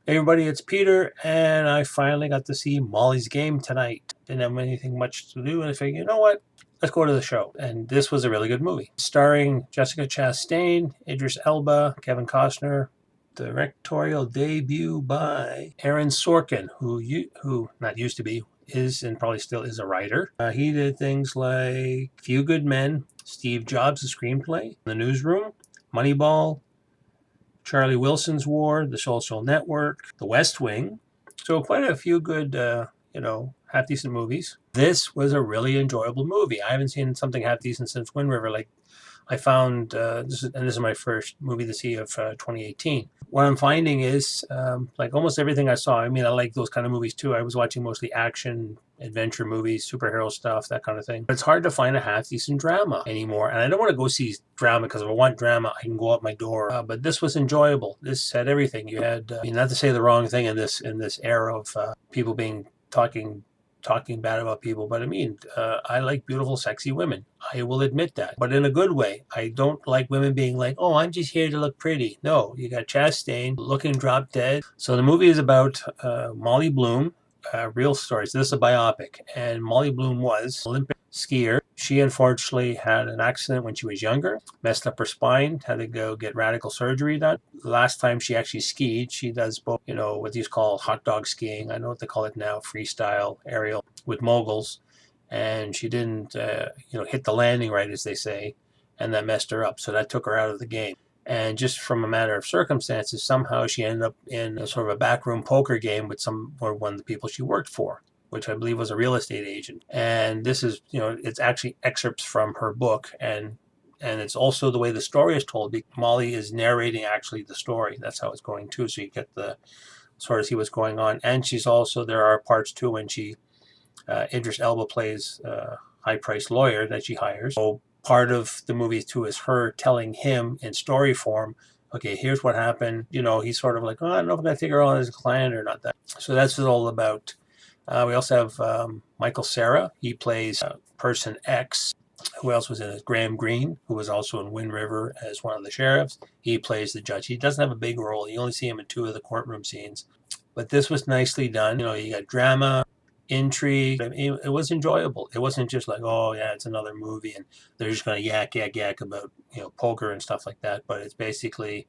Hey everybody, it's Peter, and I finally got to see Molly's Game tonight. Didn't have anything much to do, and I figured, you know what? Let's go to the show. And this was a really good movie, starring Jessica Chastain, Idris Elba, Kevin Costner. Directorial debut by Aaron Sorkin, who not used to be, is and probably still is a writer. He did things like Few Good Men, Steve Jobs' the screenplay, The Newsroom, Moneyball, Charlie Wilson's War, The Social Network, The West Wing. So quite a few good, half decent movies. This was a really enjoyable movie. I haven't seen something half decent since Wind River. Like I found, this is my first movie to see of 2018. What I'm finding is, like almost everything I saw. I mean, I like those kind of movies too. I was watching mostly action, adventure movies, superhero stuff, that kind of thing. But it's hard to find a half decent drama anymore. And I don't want to go see drama because if I want drama, I can go out my door. But this was enjoyable. This had everything. You had, not to say the wrong thing in this era of people being talking bad about people, but I mean, I like beautiful, sexy women. I will admit that, but in a good way. I don't like women being like, "Oh, I'm just here to look pretty." No, you got Chastain looking drop dead. So the movie is about Molly Bloom, real stories. This is a biopic, and Molly Bloom was an Olympic skier. She unfortunately had an accident when she was younger, messed up her spine, had to go get radical surgery done. Last time she actually skied, she does both, what these call hot dog skiing. I know what they call it now, freestyle, aerial with moguls. And she didn't, hit the landing right, as they say, and that messed her up. So that took her out of the game. And just from a matter of circumstances, somehow she ended up in a sort of a backroom poker game with one of the people she worked for, which I believe was a real estate agent. And this is, it's actually excerpts from her book, and it's also the way the story is told. Molly is narrating actually the story. That's how it's going too. So you get the sort of see what's going on. And she's also, there are parts too when Idris Elba plays a high-priced lawyer that she hires. So part of the movie too is her telling him in story form, okay, here's what happened. He's sort of like, oh, I don't know if I'm going to take her on as a client or not. So that's what it's all about. We also have Michael Cera. He plays Person X. Who else was in it? Graham Greene, who was also in Wind River as one of the sheriffs. He plays the judge. He doesn't have a big role. You only see him in two of the courtroom scenes. But this was nicely done. You got drama, intrigue. I mean, it was enjoyable. It wasn't just like, oh yeah, it's another movie and they're just going to yak about poker and stuff like that. But it's basically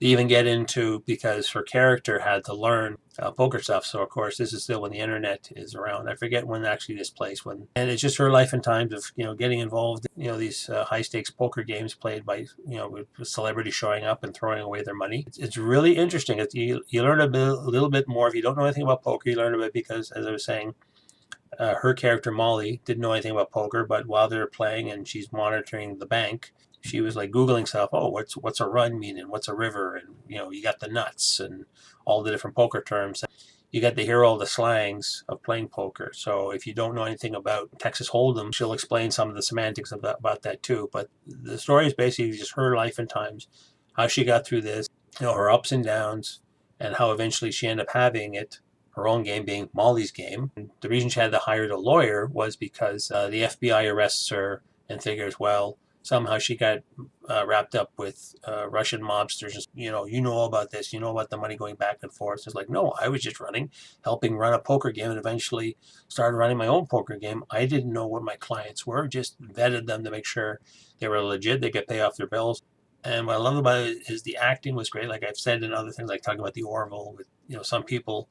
even get into, because her character had to learn poker stuff. So of course, this is still when the internet is around. I forget when actually this plays and it's just her life and times of getting involved in these high stakes poker games played by with celebrities showing up and throwing away their money. It's really interesting. You learn a little bit more. If you don't know anything about poker, you learn a bit because, as I was saying, her character Molly didn't know anything about poker, but while they're playing and she's monitoring the bank, she was like Googling stuff. Oh, what's a run mean and what's a river, and you got the nuts and all the different poker terms. You get to hear all the slangs of playing poker. So if you don't know anything about Texas Hold'em, she'll explain some of the semantics about that too. But the story is basically just her life and times, how she got through this, her ups and downs, and how eventually she ended up having it, her own game being Molly's Game. And the reason she had to hire a lawyer was because the FBI arrests her and figures, well, somehow she got wrapped up with Russian mobsters. You know all about this. You know about the money going back and forth. It's like, no, I was just helping run a poker game, and eventually started running my own poker game. I didn't know what my clients were. Just vetted them to make sure they were legit. They could pay off their bills. And what I love about it is the acting was great. Like I've said in other things, like talking about the Orville, with some people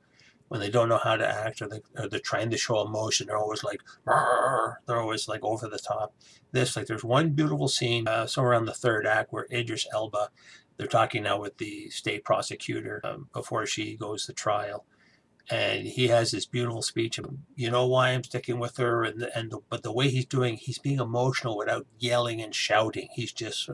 when they don't know how to act, or they're trying to show emotion, they're always like, they're always like over the top. There's one beautiful scene somewhere around the third act where Idris Elba, they're talking now with the state prosecutor before she goes to trial. And he has this beautiful speech of, why I'm sticking with her, but the way he's being emotional without yelling and shouting. He's just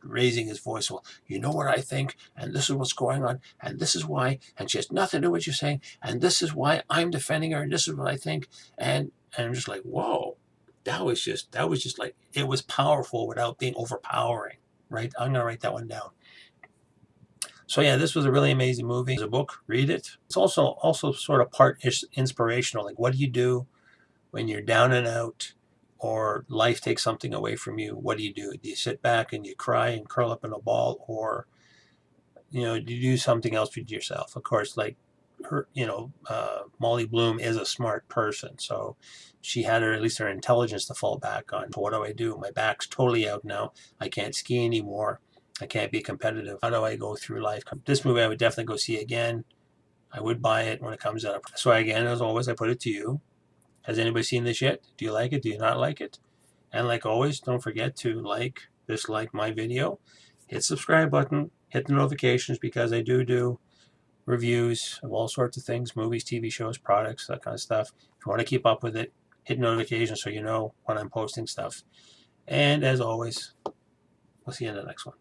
raising his voice. Well, you know what I think, and this is what's going on, and this is why, and she has nothing to do with what you're saying, and this is why I'm defending her, and this is what I think, and I'm just like, whoa, that was just like, it was powerful without being overpowering. Right? I'm gonna write that one down. So yeah, this was a really amazing movie. It's a book, read it. It's also sort of part inspirational. Like, what do you do when you're down and out, or life takes something away from you? What do? Do you sit back and you cry and curl up in a ball, or you do something else with yourself. Of course, like her, Molly Bloom is a smart person, so she had at least her intelligence to fall back on. So what do I do? My back's totally out now. I can't ski anymore. I can't be competitive. How do I go through life? This movie I would definitely go see again. I would buy it when it comes out. So again, as always, I put it to you. Has anybody seen this yet? Do you like it? Do you not like it? And like always, don't forget to dislike my video, hit subscribe button, hit the notifications, because I do reviews of all sorts of things, movies, TV shows, products, that kind of stuff. If you want to keep up with it, hit notifications so you know when I'm posting stuff. And as always, we'll see you in the next one.